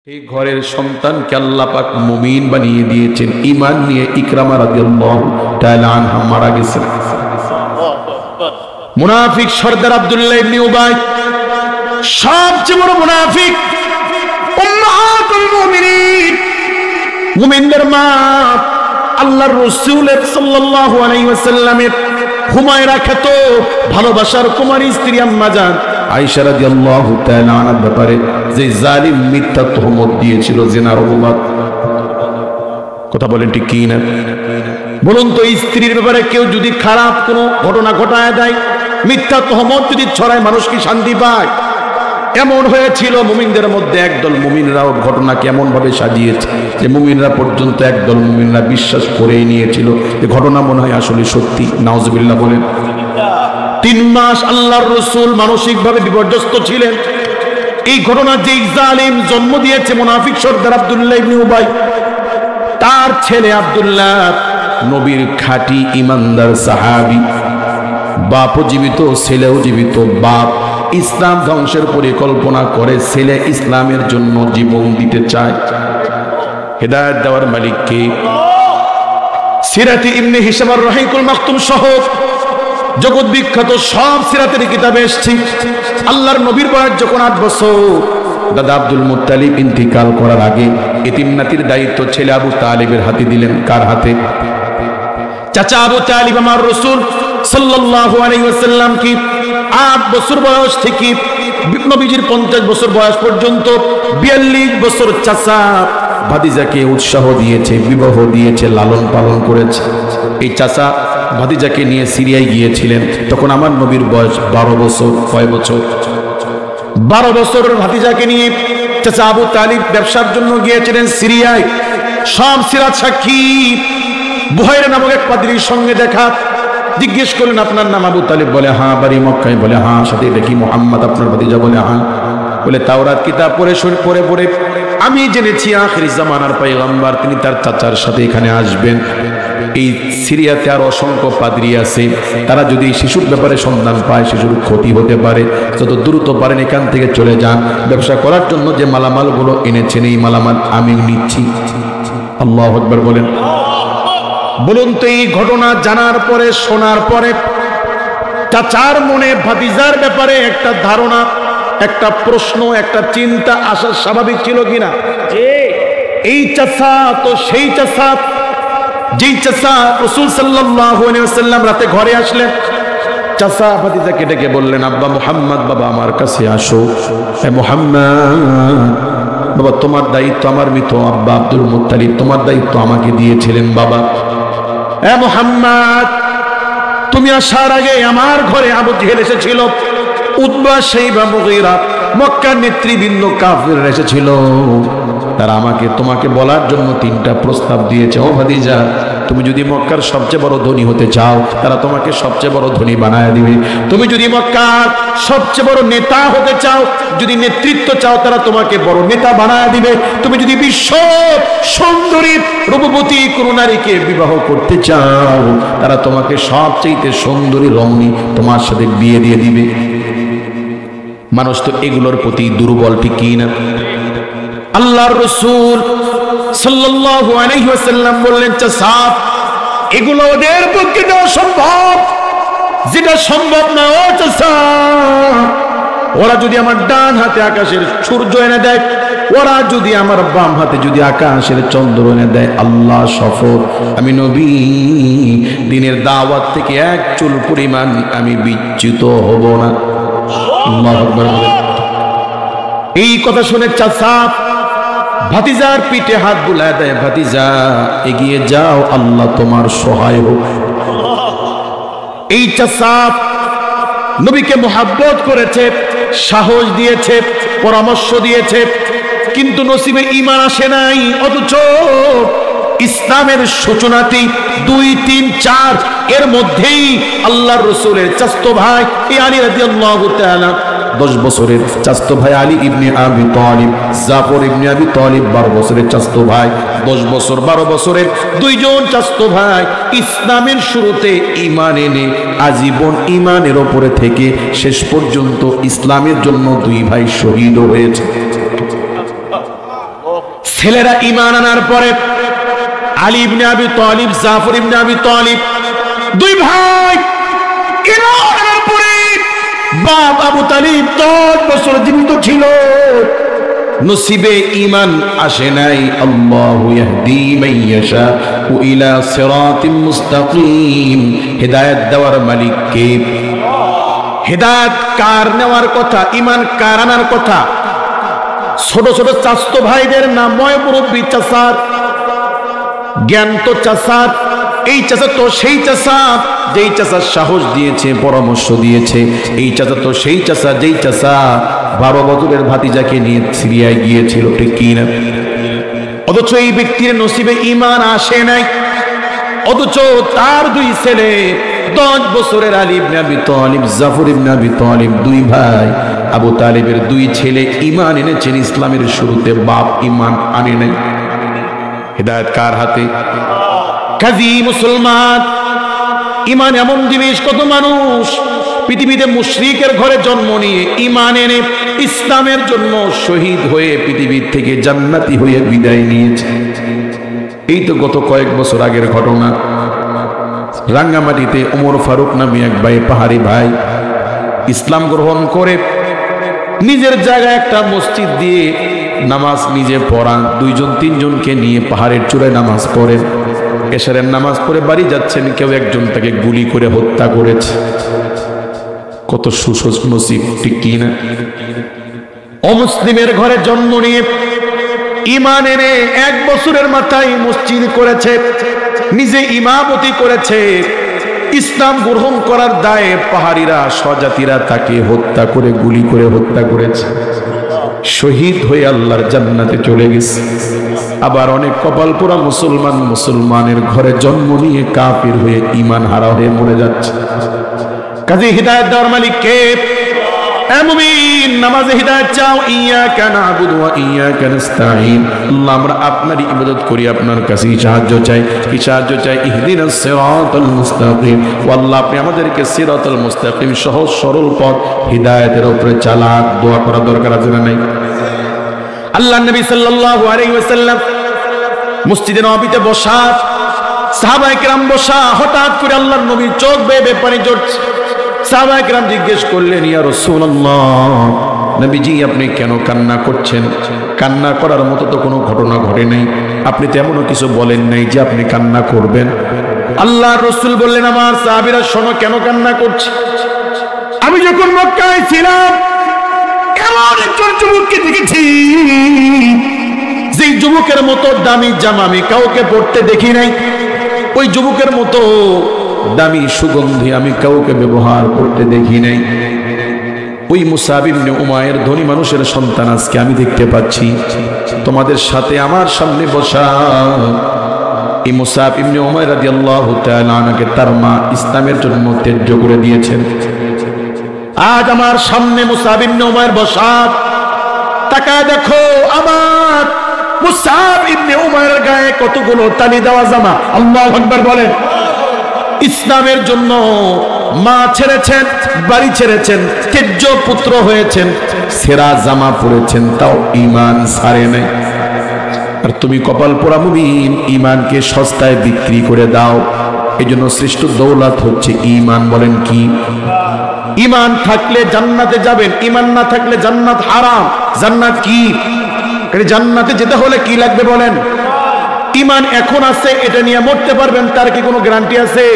এই ঘরের সন্তানকে আল্লাহ পাক মুমিন বানিয়ে দিয়েছেন। ঈমান নিয়ে ইকরামা রাদিয়াল্লাহু তাআলা আনহা মারা গেছেন। মুনাফিক সরদার আব্দুল্লাহ ইবনে উবাই সবচেয়ে বড় মুনাফিক, উম্মাহাতুল মুমিনিন, মুমিনদের মা, আল্লাহর রাসূল সাল্লাল্লাহু আলাইহি ওয়াসাল্লামের হুমায়রা খ্যাত ভালোবাসার কুমারী স্ত্রী আম্মা জান আয়েশা রাদিয়াল্লাহু তাআলা আনহার ব্যাপারে যে জালিম মিথ্যা তহমত দিয়েছিল, জিনার অপবাদ। কথা বলেন ঠিক কি না? বলুন তো, স্ত্রীর ব্যাপারে কেউ যদি খারাপ কোনো ঘটনা ঘটায় দেয়, মিথ্যা তহমত যদি ছড়ায়, মানুষ কি শান্তি পায়? এমন হয়েছিল মুমিনদের মধ্যে একদল মুমিনরাও ঘটনাকে এমন ভাবে সাজিয়েছে যে মুমিনরা পর্যন্ত একদল মুমিনরা বিশ্বাস করেই নিয়েছিল যে ঘটনা মনে হয় আসলে সত্যি। নাউজুবিল্লাহ বলেন। 3 মাস আল্লাহর রাসূল মানসিকভাবে বিপর্যস্ত ছিলেন। এই ঘটনা যে জালিম জন্ম দিয়েছে মুনাফিক সরদার আব্দুল্লাহ ইবনে উবাই, তার ছেলে আব্দুল্লাহ নবীর খাঁটি ইমানদার সাহাবী, বাপও জীবিত ছেলেও জীবিত। বাপ ইসলাম ধ্বংসের পরিকল্পনা করে, ছেলে ইসলামের জন্য জীবন দিতে চায়। হেদায়েত দেওয়ার মালিক কে? সিরাতে ইবনে হিশাম আর রাহিকুল মাকতুম সহ জগৎ বিখ্যাত সব সিরাতের কিতাবে এসেছে। আল্লাহর নবীর বয়স যখন 8 বছর, দাদা আব্দুল মুত্তালিব ইন্তিকাল করার আগে এতিম নাতির দায়িত্ব ছেলে আবু তালিবের হাতে দিলেন। কার হাতে? চাচা আবু তালিব আমার রাসূল সাল্লাল্লাহু আলাইহি ওয়াসাল্লাম কি 8 বছর বয়স থেকে নবীজির 50 বছর বয়স পর্যন্ত 42 বছর চাচা ভাতিজাকে উৎসাহ দিয়েছে, বিবাহ দিয়েছে, লালন পালন করেছে। এই চাচা ভাতিজাকে নিয়ে সিরিয়ায় গিয়েছিলেন, তখন আমার নবীর বয়স 12 বছর। কয় বছর? 12 বছর ভাতিজাকে নিয়ে চাচা আবু তালিব ব্যবসার জন্য গিয়েছিলেন সিরিয়ায়। সব সিরাত সাক্ষী। বুহাইরা নামক এক পাদ্রীর সঙ্গে দেখা। জিজ্ঞেস করলেন, আপনার নাম আবু তালিব? বলে হ্যাঁ। বাড়ি মক্কায়? বলে হ্যাঁ। সাথে দেখি মুহাম্মদ আপনার ভাতিজা? বলে হ্যাঁ। বলে তাওরাত কিতাব পড়ে আমি জেনেছি আখির জামানার পয়গম্বর তিনি তার চাচার সাথে এখানে আসবেন। এই সিরিয়াতে আর অসংখ্য পাদ্রী আছে, তারা যদি শিশুর ব্যাপারে সন্ধান পায়, শিশুর ক্ষতি হতে পারে। যত দ্রুত পারেন এখান থেকে চলে যান। ব্যবসা করার জন্য যে মালামালগুলো এনেছেন, এই মালামাল আমি নিচ্ছি। আল্লাহু আকবার বলেন। বলুন তো, এই ঘটনা জানার পরে, শোনার পরে চাচার মনে ভাতিজার ব্যাপারে একটা ধারণা, একটা প্রশ্ন, একটা চিন্তা আসা স্বাভাবিক ছিল কিনা? এই চাচা তো সেই চাচা যেই চাচা রাসূল সাল্লাল্লাহু আলাইহি ওয়াসাল্লাম রাতে ঘরে আসলেন। চাচা ভাতিজাকে ডেকে বললেন, আব্বা মুহাম্মদ, বাবা আমার কাছে আসো। হে মুহাম্মদ, বাবা তোমার দায়িত্ব আমার মৃত আব্বা আব্দুল মুত্তালিব তোমার দায়িত্ব আমাকে দিয়েছিলেন বাবা। হে মুহাম্মদ, তুমি আসার আগে আমার ঘরে আবু জেহেল এসেছিল, উতবা, শাইবা, মুগীরা, মক্কার নেতৃবৃন্দ কাফিররা এসেছিল। তারা আমাকে তোমাকে বলার জন্য 3টা প্রস্তাব দিয়েছে। ও ভাতিজা, তুমি যদি মক্কার সবচেয়ে বড় ধনী হতে চাও, তারা তোমাকে সবচেয়ে বড় ধনী বানায় দিবে। তুমি যদি মক্কার সবচেয়ে বড় নেতা হতে চাও, যদি নেতৃত্ব চাও, তারা তোমাকে বড় নেতা বানায় দিবে। তুমি যদি বিশ্ব সুন্দরী রূপবতী কোনো নারীকে বিবাহ করতে চাও, তারা তোমাকে সবচেয়ে সুন্দরী রমণী তোমার সাথে বিয়ে দিয়ে দিবে। মানুষ তো এগুলোর প্রতি দুর্বল, ঠিক কি না? আল্লাহর রাসূল সাল্লাল্লাহু আলাইহি ওয়াসাল্লাম বললেন, চাচা এগুলো ওদের পক্ষে দেওয়া সম্ভব, যেটা সম্ভব না ও চাচা, ওরা যদি আমার ডান হাতে আকাশের সূর্য এনে দেয়, ওরা যদি আমার বাম হাতে যদি আকাশের চন্দ্র এনে দেয়, আল্লাহ শপথ আমি নবী দ্বীনের দাওয়াত থেকে 1 চুল পরিমাণ আমি বিচ্যুত হব না। আল্লাহু আকবার। এই কথা শুনে চাচা ভাতিজার পিঠে হাত বুলায় দেয়, ভাতিজা এগিয়ে যাও, আল্লাহ তোমার সহায় হোক। এই চাচা নবীকে মুহাব্বত করেছে, সাহস দিয়েছে, পরামর্শ দিয়েছে, কিন্তু নসিবে ঈমান আসে নাই। অথচ ইসলামের সূচনাটি 2, 3, 4 এর মধ্যেই আল্লাহর রাসূলের চাচতো ভাই আলী রাদিয়াল্লাহু তাআলা 10 বছরের চাচতো ভাই আলী ইবনে আবি তালিব, জাফর ইবনে আবি তালিব 12 বছরের চাচতো ভাই, 10 বছর 12 বছরের 2 জন চাচতো ভাই ইসলামের শুরুতে ঈমান এনে আজীবন ঈমানের উপরে থেকে শেষ পর্যন্ত ইসলামের জন্য 2 ভাই শহীদ হয়েছে। ছেলেরা ঈমান আনার পরে আলী ইবনে আবি তালিব, জাফর ইবনে আবি তালিব, দুই ভাই ঈমান আনার পরে বাপ আবু তালিব 10 বছর জীবিত ছিল, নসিবে ঈমান আসে নাই। আল্লাহু ইয়াহদি মান ইয়াশা ইলা সিরাতিম মুস্তাকিম, হিদায়াত দেওয়ার মালিক কে? হিদায়াত কার নেওয়ার কথা, ঈমান কার আনার কথা? ছোট ছোট চাচতো ভাইদের নাম, ময় মুরব্বী চাচার জ্ঞান তো চাচার, এই চাচা তো সেই চাচা যেই চাচা সাহস দিয়েছে, পরামর্শ দিয়েছে। এই চাচা তো সেই চাচা যেই চাচা 12 বছরের ভাতিজাকে নিয়ে সিরিয়ায় গিয়েছিল, ঠিক কি না? অথচ এই ব্যক্তির নসিবে ঈমান আসে নাই, অথচ তার দুই ছেলে 10 বছরের আলী ইবনে আবি তালিব, জাফর ইবনে আবি তালিব, দুই ভাই আবু তালিবের দুই ছেলে ঈমান এনেছেন ইসলামের শুরুতে, বাপ ঈমান আনে নাই। হিদায়াত কার হাতে? কাজী মুসলমান, ঈমান এমন জিনিস, কত মানুষ পৃথিবীতে মুশরিকের ঘরে জন্ম নিয়ে ঈমান এনে ইসলামের জন্য শহীদ হয়ে পৃথিবীর থেকে জান্নাতি হয়ে বিদায় নিয়েছে। এই তো গত কয়েক বছর আগের ঘটনা। রাঙ্গামাটিতে ওমর ফারুক নামে এক ভাই, পাহাড়ি ভাই, ইসলাম গ্রহণ করে নিজের জায়গায় একটা মসজিদ দিয়ে নামাজ নিজে পড়ান, 2-3জনকে নিয়ে পাহাড়ের চূড়ায় নামাজ পড়েন। এশারের নামাজ পড়ে বাড়ি যাচ্ছেন, কেউ একজন তাকে গুলি করে হত্যা করেছে। কত সুনসিব, ঠিক কি না? অমুসলিমের ঘরে জন্ম নিয়ে ঈমান এনে 1 বছরের মাথায় মসজিদ করেছে, নিজে ইমামতি করেছে। ইসলাম গ্রহণ করার দায়ে পাহাড়িরা, স্বজাতিরা তাকে হত্যা করে, গুলি করে হত্যা করেছে। শহীদ হয়ে আল্লাহর জান্নাতে চলে গেছে। আবার অনেক কপাল পোড়া মুসলমান মুসলমানের ঘরে জন্ম নিয়ে কাফির হয়ে ঈমান হারা হয়ে মরে যাচ্ছে। কাজে হিদায়াত দেওয়ার মালিক কে? এ মুমিন, নামাজে হিদায়াত চাও। ইয়াকা না'বুদু ওয়া ইয়াকা নাস্তাঈন। আল্লাহ, আমরা আপনারই ইবাদত করি, আপনার কাছেই সাহায্য চাই। কি সাহায্য চাই? ইহদিনাস সিরাতাল মুস্তাকিম। ও আল্লাহ, আপনি আমাদেরকে সিরাতাল মুস্তাকিম, সহজ সরল পথ হিদায়াতের উপরে চালান। দোয়া করা দরকার আছে না নাই? আল্লাহর নবী সাল্লাল্লাহু আলাইহি ওয়াসাল্লাম মসজিদে নববীতে বসা, সাহাবায়ে কেরাম বসা, হঠাৎ করে আল্লাহর নবীর চোখ বেয়ে পানি ঝরছে। সাহাবায়ে কেরাম জিজ্ঞেস করলেন, ইয়া রাসূলুল্লাহ, নবীজি আপনি কেন কান্না করছেন? কান্না করার মতো তো কোনো ঘটনা ঘটে নাই, আপনি তো এমনও কিছু বলেন নাই যে আপনি কান্না করবেন। আল্লাহর রাসূল বললেন, আমার সাহাবীরা শোনো, কেন কান্না করছে? আমি যখন মক্কায় ছিলাম এমন একজন যুবককে দেখেছি, যেই যুবকের মতো দামি জামা আমি কাউকে পরতে দেখি নাই। ওই যুবকের মতো দামি সুগন্ধি আমি কাউকে ব্যবহার করতে দেখি নাই। ওই মুসাব ইবনে উমায়ের ধনী মানুষের সন্তান আজকে আমি দেখতে পাচ্ছি তোমাদের সাথে আমার সামনে বসা। এই মুসাব ইবনে উমায়ের রাদিয়াল্লাহু তাআলা আনহুকে তার মা ইসলামের জন্য ত্যায্য করে দিয়েছেন। আজ আমার সামনে মুসাব ইবনে উমায়ের বসা। তাকায় দেখো, আমার মুসাব ইবনে উমায়ের গায়ে কতগুলো তালি দেওয়া জামা। আল্লাহু আকবার বলেন। ইসলামের জন্য মা ছেড়েছেন, বাড়ি ছেড়েছেন, ত্যায্য পুত্র হয়েছেন, সেরা জামা পরেছেন, তাও ঈমান ছাড়ে নাই। আর তুমি কপাল পোড়া মুমিন, ঈমানকে সস্তায় বিক্রি করে দাও। এই জন্য শ্রেষ্ঠ দৌলত হচ্ছে ঈমান। বলেন কি? ঈমান থাকলে জান্নাতে যাবেন, ঈমান না থাকলে জান্নাত হারাম। জান্নাত কি? জান্নাতে যেতে হলে কি লাগবে বলেন? ঈমান এখন আছে, এটা নিয়ে মরতে পারবেন, তার কি কোনো গ্যারান্টি আছে?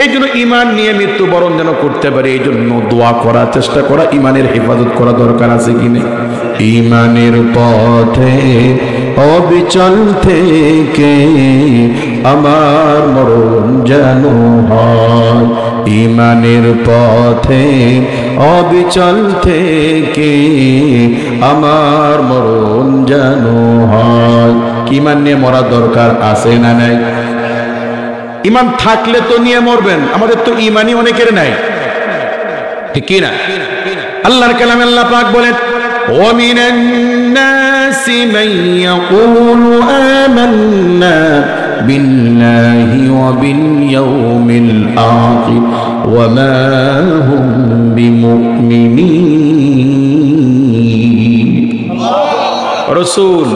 এই জন্য ঈমান নিয়ে মৃত্যুবরণ যেন করতে পারে, এই জন্য দোয়া করা, চেষ্টা করা, ঈমানের হেফাজত করা দরকার আছে কি নেই? ঈমানের পথে অবিচল থেকে আমার মরণ যেন হয়। ঈমানের পথে অবিচল থেকে আমার মরণ যেন হয়। ঈমান নিয়ে মরা দরকার আছে না নাই? ঈমান থাকলে তো নিয়ে মরবেন, আমাদের তো ঈমানই অনেকের নাই, ঠিক কি না? আল্লাহর কালামে আল্লাহ পাক বলেন, ওয়া মিনান নাসি মান ইয়াকুলু আমান্না বিল্লাহি ওয়া বিল ইয়াউমিল আখির ওয়া মা হুম বিমুমিনিন। রাসূল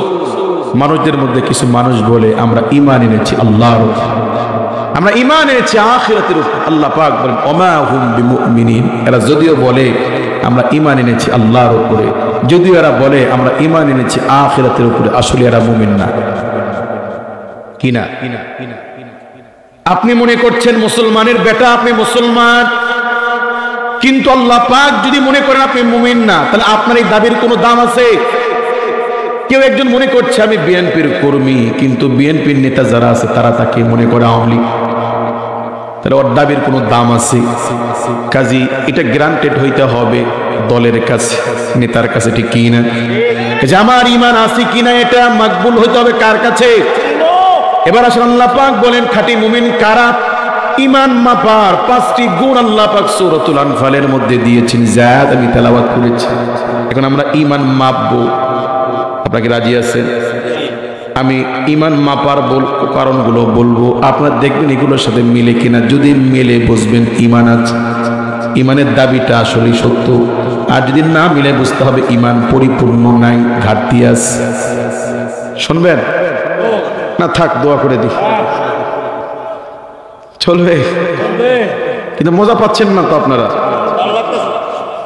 মানুষদের মধ্যে কিছু মানুষ বলে আমরা ঈমান এনেছি আল্লাহর উপর, আমরা ঈমান এনেছি আখিরাতের উপর। আল্লাহ পাক বলেন ওমা হুম বিমুমিনিন, এরা যদিও বলে আমরা ঈমান এনেছি আল্লাহর উপরে, যদিও এরা বলে আমরা ঈমান এনেছি আখিরাতের উপরে, আসলে এরা মুমিন না। কিনা আপনি মনে করছেন মুসলমানের বেটা, আপনি মুসলমান, কিন্তু আল্লাহ পাক যদি মনে করেন আপনি মুমিন না, তাহলে আপনার এই দাবির কোনো দাম আছে? কেউ একজন মনে করছে আমি বিএনপির কর্মী, কিন্তু বিএনপির নেতা যারা আছে তারা তাকে মনে করে আওয়ামী লীগ, তাহলে ওর দাবির কোনো দাম আছে? কাজী এটা গ্রান্টেড হইতে হবে দলের কাছে, নেতার কাছে, ঠিক কি না? যে আমার ঈমান আছে কিনা এটা মাকবুল হইতে হবে কার কাছে? এবার আসলে আল্লাহ পাক বলেন খাঁটি মুমিন কারা। ঈমান মাপার 5টি গুণ আল্লাহ পাক সূরাতুল আনফালের মধ্যে দিয়েছেন, জায়াত আমি তেলাওয়াত করেছি। এখন আমরা ঈমান মাপবো, আপনাকে রাজি আছেন? আমি ঈমান মাপার কারণগুলো বলবো, আপনারা দেখবেন এগুলোর সাথে মিলে কিনা। যদি মিলে বুঝবেন ঈমান আছে, ঈমানের দাবিটা আসলে সত্য। আর যদি না মিলে বুঝতে হবে ঈমান পরিপূর্ণ নাই, ঘাটতি আছে। শুনবেন না? থাক, দোয়া করে দিই, চলবে? কিন্তু মজা পাচ্ছেন না তো আপনারা?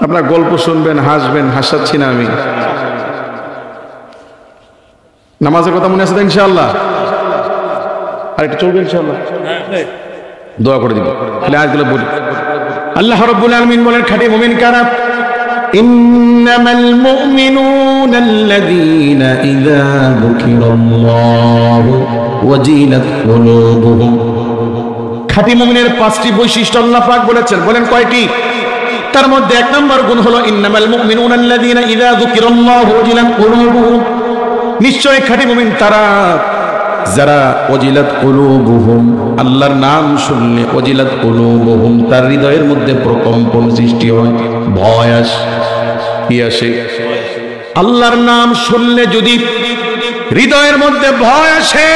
আপনারা গল্প শুনবেন, হাসবেন, হাসাচ্ছি না আমি। নামাজের কথা মনে আছে তো ইনশাআল্লাহ? আর একটু চলবে ইনশাআল্লাহ, দোয়া করে দিব। তাহলে আজগুলো বলি। আল্লাহ রাব্বুল আলামিন বলেন খাঁটি মুমিন কারা। ইন্নামাল মুমিনুনা আল্লাযীনা ইযা যুকিরাল্লাহু ওয়াজিলাত কুলুবুহুম। খাঁটি মুমিনের 5টি বৈশিষ্ট্য আল্লাহ পাক বলেছেন। বলেন কয়টি? তার মধ্যে 1 নম্বর গুণ হলো ইন্নামাল মুমিনুনা আল্লাযীনা ইযা যুকিরাল্লাহু ওয়াজিলাত কুলুবুহুম। নিশ্চয় খাঁটি মুমিন তারা যারা ওয়াজিলাত কুলুবুহুম, আল্লাহর নাম শুনলে ওয়াজিলাত কুলুবুহুম, তার হৃদয়ের মধ্যে প্রকম্পন সৃষ্টি হয়, ভয় আসে। কি আসে? আল্লাহর নাম শুনলে যদি হৃদয়ের মধ্যে ভয় আসে,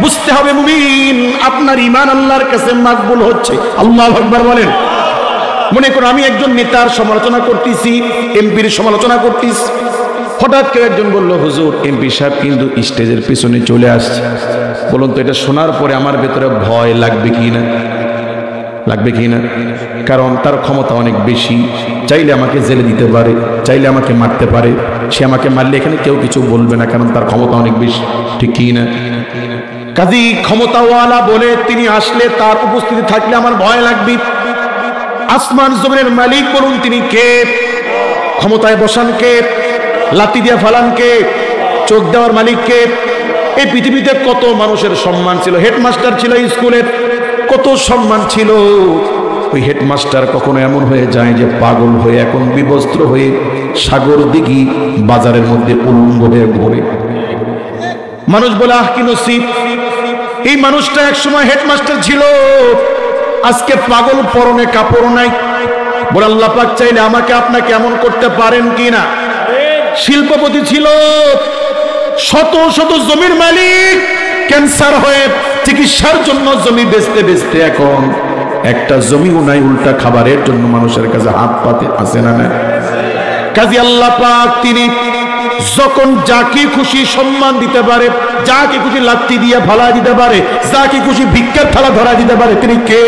বুঝতে হবে মুমিন আপনার ঈমান আল্লাহর কাছে মাকবুল হচ্ছে। আল্লাহু আকবার বলেন। মনে করো আমি একজন নেতার সমালোচনা করতেছি, এমপির সমালোচনা করতেছি, হঠাৎ কেউ একজন বলল হুজুর এমপি সাহেব কিন্তু স্টেজের পিছনে চলে আসছে। বলুন তো এটা শোনার পরে আমার ভেতরে ভয় লাগবে কি না? লাগবে কি না? কারণ তার ক্ষমতা অনেক বেশি, চাইলে আমাকে জেলে দিতে পারে, চাইলে আমাকে মারতে পারে। সে আমাকে মারলে এখানে কেউ কিছু বলবে না, কারণ তার ক্ষমতা অনেক বেশি, ঠিক কি না? কাজী ক্ষমতাওয়ালা বলে তিনি আসলে, তার উপস্থিতি থাকলে আমার ভয় লাগবে। আসমান জমিনের মালিক বলুন তিনি কে? ক্ষমতায় বসান কে? লাঠি দিয়ে ফালান কে? চোখ দেওয়ার মালিক কে? এই পৃথিবীতে কত মানুষের সম্মান ছিল, হেডমাস্টার ছিল স্কুলের, কত সম্মান ছিল। ওই হেডমাস্টার কখনো এমন হয়ে যায় যে পাগল হয়ে এখন বিবস্ত্র হয়ে সাগর দিঘি বাজারের মধ্যে উলঙ্গ হয়ে ঘোরে। মানুষ বলে আহ কি নসিব, এই মানুষটা একসময় হেডমাস্টার ছিল, আজকে পাগল, পরনে কাপড় নাই। বলে আল্লাহ পাক চাইলে আমাকে আপনাকে এমন করতে পারেন কিনা? শিল্পপতি ছিল, শত শত জমির মালিক, ক্যান্সার হয়ে চিকিৎসার জন্য জমি বেচতে বেচতে এখন একটা জমিও নাই, উল্টা খাবারের জন্য মানুষের কাছে হাত পাতে আসে না। কাজী আল্লাহ পাক তিনি যখন যাকে খুশি সম্মান দিতে পারে, যাকে খুশি লাত্তি দিয়ে ফালা দিতে পারে, যাকে খুশি ভিক্ষার থালা ধরা দিতে পারে, তিনি কে?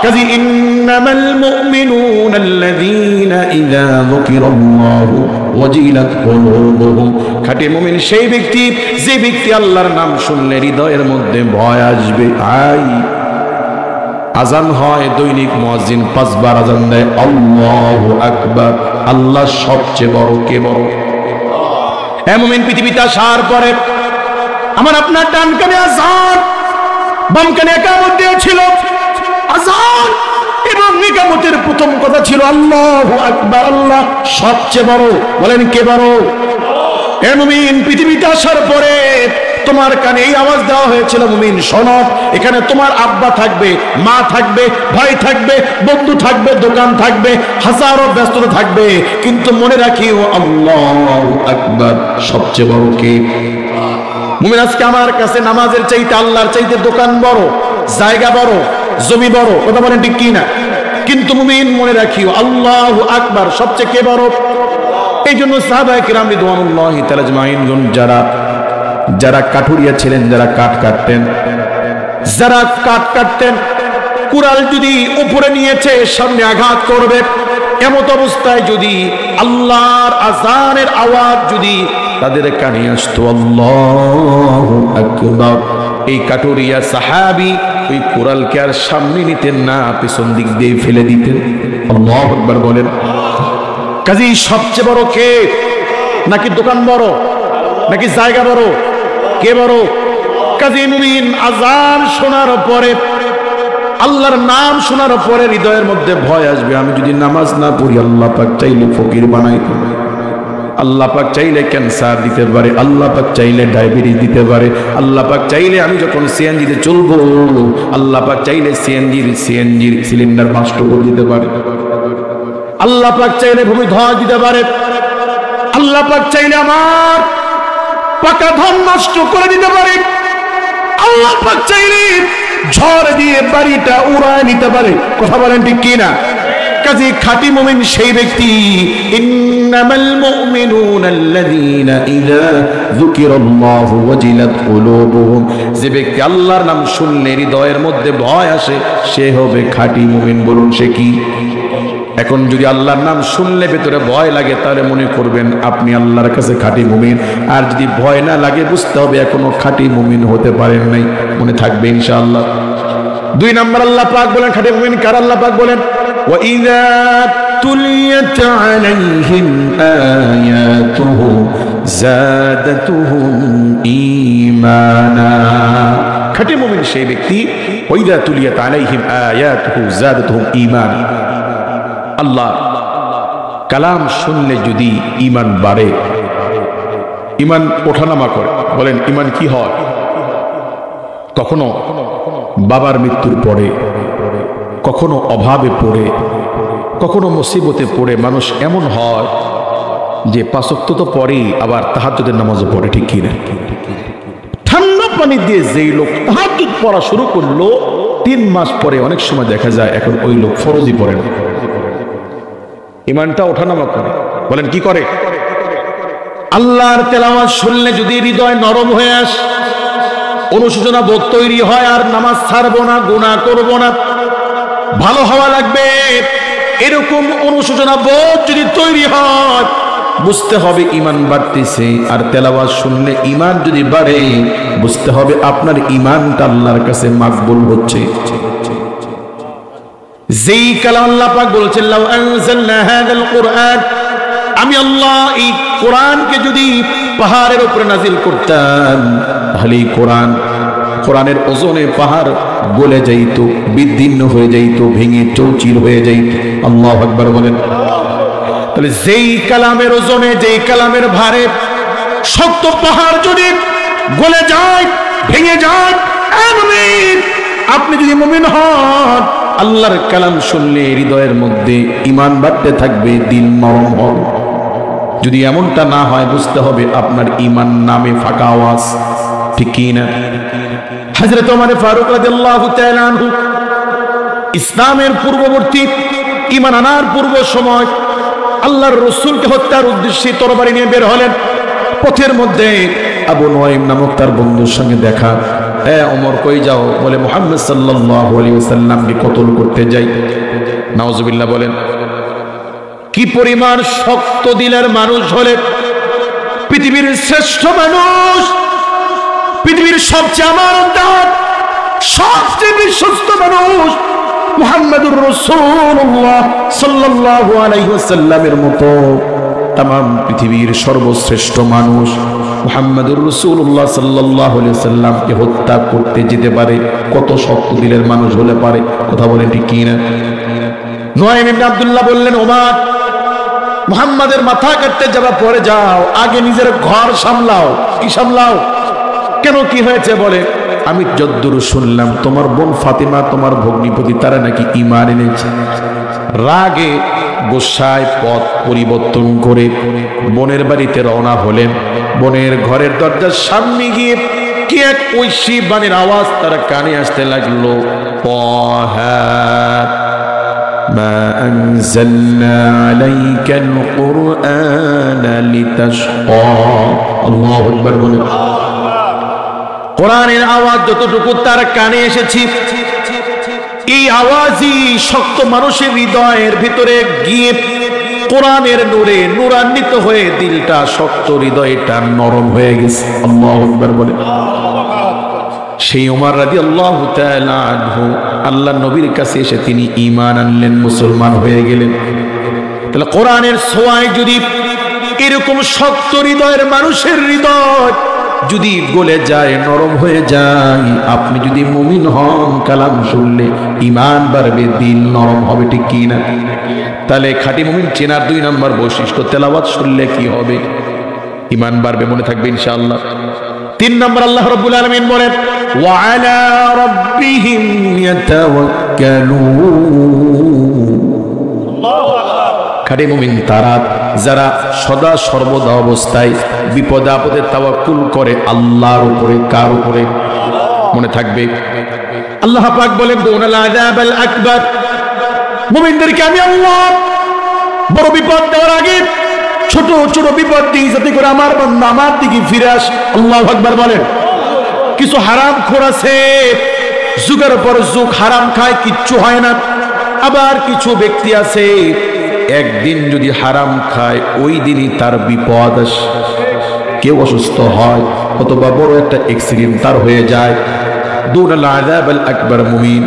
কাজী ইন্নামাল মুমিনুনা আল্লাযীনা ইযা যুকিরাল্লাহু ওয়াজিলাত কুলুবুহুম। খাঁটি মুমিন সেই ব্যক্তি যে ব্যক্তি আল্লাহর নাম শুনলে হৃদয়ের মধ্যে ভয় আসবে। আজান হয় দৈনিক, মুয়াজ্জিন 5 বার আজান দেয়, আল্লাহু আকবার, আল্লাহ সবচেয়ে বড়। কে বড়? হে মুমিন, পৃথিবীতে আসার পরে আমার আপনার ডান কানে আযান, বাম কানে ইকামত দিয়েছিল। আযান এবং ইকামতের প্রথম কথা ছিল আল্লাহু আকবার, আল্লাহ সবচেয়ে বড়। বলেন কে বড়? হে মুমিন, পৃথিবীতে আসার পরে তোমার কানে এই আওয়াজ দেওয়া হয়েছিল, মুমিন শোনো, এখানে তোমার আব্বা থাকবে, মা থাকবে, ভাই থাকবে, বন্ধু থাকবে, দোকান থাকবে, হাজারো ব্যস্ততা থাকবে, কিন্তু মনে রাখিও আল্লাহু আকবার সবচেয়ে বড় কে? মুমিন, আজকে আমার কাছে নামাজের চাইতে আল্লাহর চাইতে দোকান বড়, জায়গা বড়, জমি বড়, কথা বলেন ঠিক কি না? কিন্তু মুমিন মনে রাখিও আল্লাহু আকবার সবচেয়ে কে বড়? এই জন্য সাহাবায়ে কিরাম রিদওয়ানুল্লাহি তাআলা আজমাইন যারা যারা কাঠুরিয়া ছিলেন, যারা কাঠ কাটতেন, কুড়াল যদি উপরে নিয়েছে সামনে আঘাত করবে, এমত অবস্থায় যদি আল্লাহর আযানের আওয়াজ যদি তাদের কানে আসতো, আল্লাহু আকবার, এই কাঠুরিয়া সাহাবী ওই কুড়ালকে আর সামনে নিতেন না, পেছন দিক দিয়ে ফেলে দিতেন। আল্লাহু আকবার বলেন। কাজী সবচেয়ে বড় কে? নাকি দোকান বড়? নাকি জায়গা বড়? কে বড়? কাজী মুমিন আযান শোনার পরে, আল্লাহর নাম শোনার পরে হৃদয়ের মধ্যে ভয় আসবে, আমি যদি নামাজ না পড়ি আল্লাহ পাক চাইলে ফকির বানাইতে পারে, আল্লাহ পাক চাইলে ক্যান্সার দিতে পারে, আল্লাহ পাক চাইলে ডায়াবেটিস দিতে পারে, আল্লাহ পাক চাইলে আমি যখন সিএনজিতে চলবো, আল্লাহ পাক চাইলে সিএনজির সিলিন্ডার নষ্ট করে দিতে পারে, আল্লাহ পাক চাইলে ভূমি ধস দিতে পারে, আল্লাহ পাক চাইলে আমার পাকা ধন নষ্ট করে দিতে পারে, আল্লাহ পাক চাইলে ঝড় দিয়ে বাড়িটা উড়ায় নিতে পারে। কথা বলেন ঠিক কিনা? কাজী খাঁটি মুমিন সেই ব্যক্তি, ইন্নামাল মুমিনুনা আল্লাযীনা ইযা যুকিরাল্লাহু ওয়াজিলাত কুলুবুহুম, যে ব্যক্তি আল্লাহর নাম শুনলে হৃদয়ের মধ্যে ভয় আসে, সে হবে খাঁটি মুমিন। বলুন সে কি? এখন যদি আল্লাহর নাম শুনলে ভেতরে ভয় লাগে, তাহলে মনে করবেন আপনি আল্লাহর কাছে খাঁটি মুমিন। আর যদি ভয় না লাগে, বুঝতে হবে এখনো খাঁটি মুমিন হতে পারেন নাই। মনে থাকবে ইনশাআল্লাহ। 2 নম্বর আল্লাহ পাক বলেন খাঁটি মুমিন কার? আল্লাহ পাক বলেন ওয়াইযা তুলিয়াত আলাইহিম আয়াতুহু যাদাতুহুম ঈমানা। খাঁটি মুমিন সেই ব্যক্তি, ওয়াইযা তুলিয়াত আলাইহিম আয়াতুহু যাদাতুহুম ঈমানা। আল্লাহ কালাম শুনলে যদি ঈমান বাড়ে, ঈমান ওঠানামা করে। বলেন ঈমান কি হয়? কখনো বাবার মৃত্যুর পরে, কখনো অভাবে পড়ে, কখনো মুসিবতে পড়ে মানুষ এমন হয় যে 5 ওয়াক্ত তো পড়েই, আবার তাহাজ্জুদের নামাজও পড়ে। ঠিক কিনা? ঠান্ডা পানি দিয়ে যেই লোক তাহাজ্জুদ পড়া শুরু করলো, 3 মাস পরে অনেক সময় দেখা যায় এখন ওই লোক ফরজই পড়ে না। ঈমানটা ওঠানামা করে। বলেন কি করে? আল্লাহর তেলাওয়াত শুনলে যদি হৃদয় নরম হয়ে আসে, অনুশোচনা বোধ তৈরি হয়, আর নামাজ ছাড়বো না, গুনাহ করবো না, ভালো হওয়া লাগবে, এরকম অনুশোচনা বোধ যদি তৈরি হয়, বুঝতে হবে ঈমান বাড়তেছে। আর তেলাওয়াত শুনলে ঈমান যদি বাড়ে, বুঝতে হবে আপনার ঈমানটা আল্লাহর কাছে মাকবুল হচ্ছে। যেই কালাম আল্লাহ পাক বলছেন লাউ আনজালনা হাযাল কুরআন, আমি আল্লাহ এই কোরআনকে যদি পাহাড়ের উপরে নাজিল করতাম, তাহলে এই কোরআনের ওজনে পাহাড় গলে যাইত, বিদীর্ণ হয়ে যাইত, ভেঙে চৌচির হয়ে যাইত। আল্লাহু আকবার বলেন। তাহলে যেই কালামের ওজনে, যেই কালামের ভারে শক্ত পাহাড় যদি গলে যায়, ভেঙে যায়, আপনি যদি মুমিন হন, আল্লাহর কালাম শুনলে হৃদয়ের মধ্যে ঈমান বাড়তে থাকবে, দিল নরম হবে। যদি এমনটা না হয়, বুঝতে হবে আপনার ঈমান নামে ফাঁকা আওয়াজ। ঠিক কি না? হযরত ওমর ফারুক রাদিয়াল্লাহু তাআলা আনহু ইসলামের পূর্ববর্তী, ঈমান আনার পূর্ব সময় আল্লাহর রাসূলকে হত্যার উদ্দেশ্যে তরবারি নিয়ে বের হলেন। পথের মধ্যে আবু নুয়াইম নামক তার বন্ধুর সঙ্গে দেখা। হ্যাঁ ওমর কই যাও? বলে মুহাম্মদ সাল্লাল্লাহু আলাইহি ওয়াসাল্লামকে কতল করতে যাই। নাউজুবিল্লাহ বলেন। কি পরিমাণ শক্ত দিলের মানুষ হলে পৃথিবীর শ্রেষ্ঠ মানুষ, পৃথিবীর সবচেয়ে আমানতদার, সবচেয়ে বিশ্বস্ত মানুষ মুহাম্মদুর রাসূলুল্লাহ সাল্লাল্লাহু আলাইহি ওয়াসাল্লামের মতো तमाम पृथिवीर सर्वश्रेष्ठ मानुष मुहम्मदुर रसूलुल्लाह सल्लल्लाहु अलैहि वसल्लम के हत्या करते जेते पारे कत शक्त दिलेर मानुष होले पारे कथा बोलेन ठीक कि ना। नुआइम इब्ने आब्दुल्लाह बोललेन ओमर मुहम्मदेर माथा काटते जाबा परे जाओ आगे निजेर घर सामलाओ। कि सामलाओ केन कि हयेछे बोले आमी যদ্দূর শুনলাম তোমার বোন ফাতিমা তোমার ভগ্নিপতি তারা নাকি ঈমান এনেছে। রাগে গোসায় পথ পরিবর্তন করে বোনের বাড়িতে রওনা হলেন। বোনের ঘরের দরজার সামনে গিয়ে কি এক ঐশী বাণীর আওয়াজ তার কানে আসতে লাগলো, তাহা মা আনজালনা আলাইকাল কুরআনা লিতাশকা। আল্লাহু আকবার বলে। কোরআনের আওয়াজ যতটুকু তার কানে এসেছে, এই আওয়াজই শক্ত মানুষের হৃদয়ের ভিতরে গিয়ে কোরআনের নূরে নূরান্বিত হয়ে দিলটা শক্ত, হৃদয়টা নরম হয়ে গেছে। আল্লাহু আকবার বলে। সেই ওমর রাদিয়াল্লাহু তাআলা আনহু আল্লাহ নবীর কাছে এসে তিনি ঈমান আনলেন, মুসলমান হয়ে গেলেন। তাহলে কোরআনের ছোঁয়ায় যদি এরকম শক্ত হৃদয়ের মানুষের হৃদয় যদি গলে যায়, নরম হয়ে যায়, আপনি যদি মুমিন হন, কালাম শুনলে ঈমান বাড়বে, দিল নরম হবে, ঠিক কি না? তাহলে খাঁটি মুমিন চেনার 2 নম্বর বৈশিষ্ট্য, তেলাওয়াত শুনলে কি হবে? ঈমান বাড়বে, মনে থাকবে ইনশাআল্লাহ। 3 নম্বর আল্লাহ রাব্বুল আলামিন বলেন ওয়া আলা রাব্বিহিম ইয়াতাওয়াক্কালুন। খাঁটি মুমিন তারা যারা সদা সর্বদা অবস্থায় বিপদে আপদে তাওয়াক্কুল করে আল্লাহর উপরে। কার উপরে? মনে থাকবে। আল্লাহ পাক বলেন দুনাল আযাবাল আকবার, মুমিনদেরকে আমি আল্লাহ বড় বিপদ দেওয়ার আগে ছোট ছোট বিপদ দিই, যাতে করে আমার বান্দা আমার দিকে ফিরে আসে। আল্লাহু আকবার বলেন। কিছু হারাম খোর আছে, যুগের পর যুগ হারাম খায়, কিচ্ছু হয় না। আবার কিছু ব্যক্তি আছে, একদিন যদি হারাম খায় ওই দিনই তার বিপদ আসে। কেউ অসুস্থ হয় অথবা বড় একটা অ্যাক্সিডেন্ট তার হয়ে যায়। দুনাল আযাবাল আকবার মুমিন,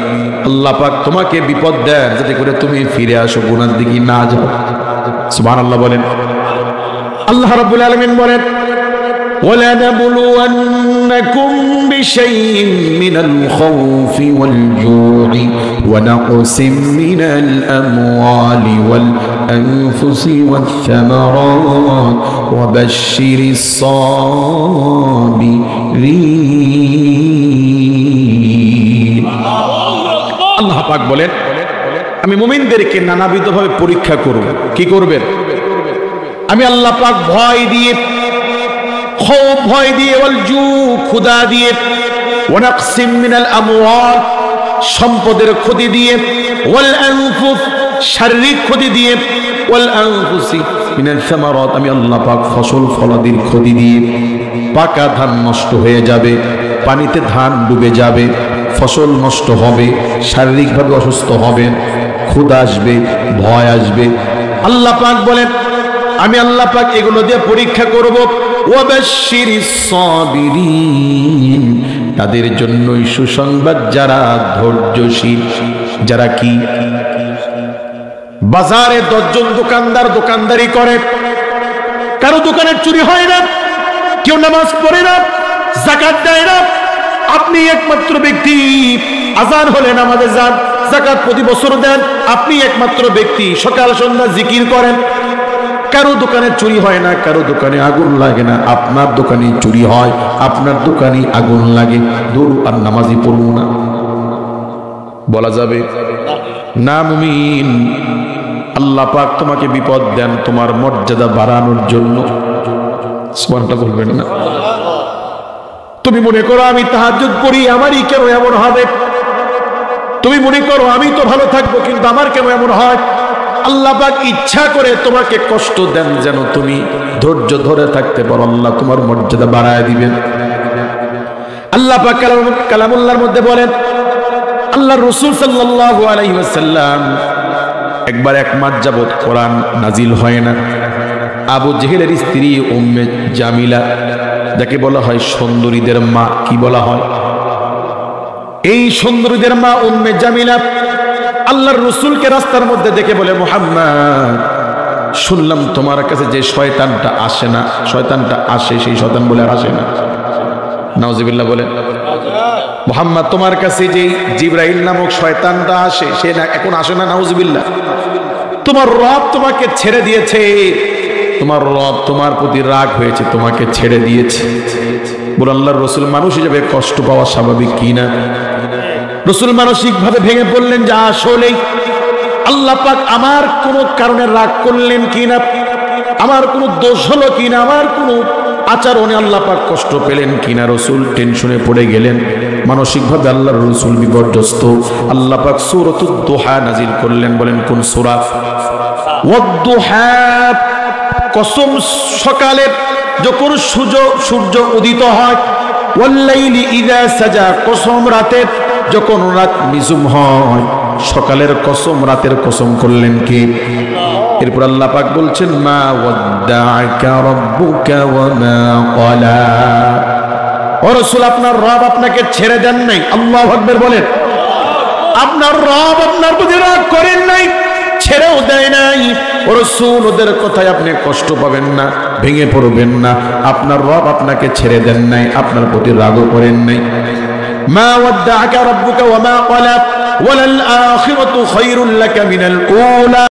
আল্লাহ পাক তোমাকে বিপদ দেন যাতে করে তুমি ফিরে আসো, গুনার দিকে না যাও। সুবহানাল্লাহ বলেন। আল্লাহ রাব্বুল আলামিন বলেন وَلَنَبْلُوَنَّكُمْ بِشَيْءٍ مِّنَ الْخَوْفِ وَالْجُوعِ وَنَقْصٍ مِّنَ الْأَمْوَالِ وَالْأَنفُسِ وَالثَّمَرَاتِ وَبَشِّرِ الصَّابِرِينَ। আল্লাহ পাক বলেন আমি মুমিনদেরকে নানাবিধভাবে পরীক্ষা করব। কি করবেন? আমি আল্লাহ পাক ভয় দিয়ে, খৌফ ভয় দিয়ে, ওয়াল জু ক্ষুধা দিয়ে, ওয়া নাকসিম মিনাল আমওয়াল সম্পদের ক্ষতি দিয়ে, ওয়াল আনফুস শারীরিক ক্ষতি দিয়ে, ওয়াল আনফুসি মিনাল সামারাত আমি আল্লাহ পাক ফসল ফলাদির ক্ষতি দিয়ে। পাকা ধান নষ্ট হয়ে যাবে, পানিতে ধান ডুবে যাবে, ফসল নষ্ট হবে, শারীরিকভাবে অসুস্থ হবেন, ক্ষুধা আসবে, ভয় আসবে। আল্লাহ পাক বলেন আমি আল্লাহ পাক এগুলো দিয়ে পরীক্ষা করব। ওয়াবাশশিরিস সাবিরিন, তাদের জন্যই সুসংবাদ যারা ধৈর্যশীল। যারা কি? বাজারে 10 জন দোকানদার দোকানদারি করে, কারো দোকানে চুরি হয় না, কেউ নামাজ পড়ে না, যাকাত দেয় না। আপনি একমাত্র ব্যক্তি আজান হলে নামাজে যান, যাকাত প্রতি বছর দেন। আপনি একমাত্র ব্যক্তি সকাল সন্ধ্যা জিকির করেন। কারো দোকানে চুরি হয় না, কারো দোকানে আগুন লাগে না। আপনার দোকানে চুরি হয়, আপনার দোকানে আগুন লাগে। দূর আর নামাজি পড়ব না বলা যাবে না। মুমিন, আল্লাহ পাক তোমাকে বিপদ দেন তোমার মর্যাদা বাড়ানোর জন্য। সুবহানাল্লাহ বলবেন না? তুমি মনে করো আমি তাহাজ্জুদ পড়ি, আমারই কেন এমন হবে? তুমি মনে করো আমি তো ভালো থাকবো, কিন্তু আমার কেন এমন হয়? আল্লাহ পাক ইচ্ছা করে তোমাকে কষ্ট দেন যেন তুমি ধৈর্য ধরে থাকতে পারো। আল্লাহ তোমার মর্যাদা বাড়ায় দিবেন। আল্লাহ পাক কালামুল্লাহর মধ্যে বলেন, আল্লাহ রাসূল সাল্লাল্লাহু আলাইহি ওয়াসাল্লাম একবার 1 মাস যাবত কোরআন নাজিল হয় না। আবু জেহেলের স্ত্রী উম্মে জামিলা, যাকে বলা হয় সুন্দরীদের মা, কি বলা হয়? এই সুন্দরীদের মা উম্মে জামিলা আল্লাহর রাসূলকে রাস্তার মধ্যে দেখে বলে, মুহাম্মদ, শুনলাম তোমার কাছে যে শয়তানটা আসে না, শয়তানটা আসে, সেই শয়তান বলে আর আসে না। নাউজুবিল্লাহ বলে। মুহাম্মদ, তোমার কাছে যে জিবরাইল নামক শয়তানটা আসে, সে না এখন আসে না। নাউজুবিল্লাহ। তোমার রব তোমাকে ছেড়ে দিয়েছে, তোমার রব তোমার প্রতি রাগ হয়েছে, তোমাকে ছেড়ে দিয়েছে। বলে আল্লাহর রাসূল মানুষ হিসেবে কষ্ট পাওয়া স্বাভাবিক কিনা? রাসূল মানসিকভাবে ভেঙে পড়লেন যে আসলেই আল্লাহ পাক আমার কোনো কারণে রাগ করলেন কিনা, আমার কোনো দোষ হলো কিনা, আমার কোনো আচরণে আল্লাহ পাক কষ্ট পেলেন কিনা। রাসূল টেনশনে পড়ে গেলেন, মানসিকভাবে আল্লাহর রাসূল বিপর্যস্ত। আল্লাহ পাক সূরাতুদ দুহা নাজিল করলেন। বলেন কোন সূরা? ওয়াদ-দুহা, কসম সকালে যখন সূর্য উদিত হয় ওয়াল্লাইলি ইযা সাজা, কসম রাতের যখন রাত নিঝুম হয়, সকালের কসম, রাতের কসম করলেন কে? এরপর আল্লাহ পাক বলছেন মা ওয়াদ্দাআকা রাব্বুকা ওয়া মা ক্বালা। ও রাসূল, আপনার রব আপনাকে ছেড়ে দেন নাই। আল্লাহু আকবার বলেন। আপনার রব আপনার প্রতি রাগ করেন নাই, ছেড়েও দেয় নাই। ও রাসূল, ওদের কথায় আপনি কষ্ট পাবেন না, ভেঙে পড়বেন না। আপনার রব আপনাকে ছেড়ে দেন নাই, আপনার প্রতি রাগও করেন নাই। মা ওয়াদ্দাআকা রাব্বুকা ওয়া মা ক্বালা ওয়ালাল আখিরাতু খায়রুল লাকা মিনাল উলা।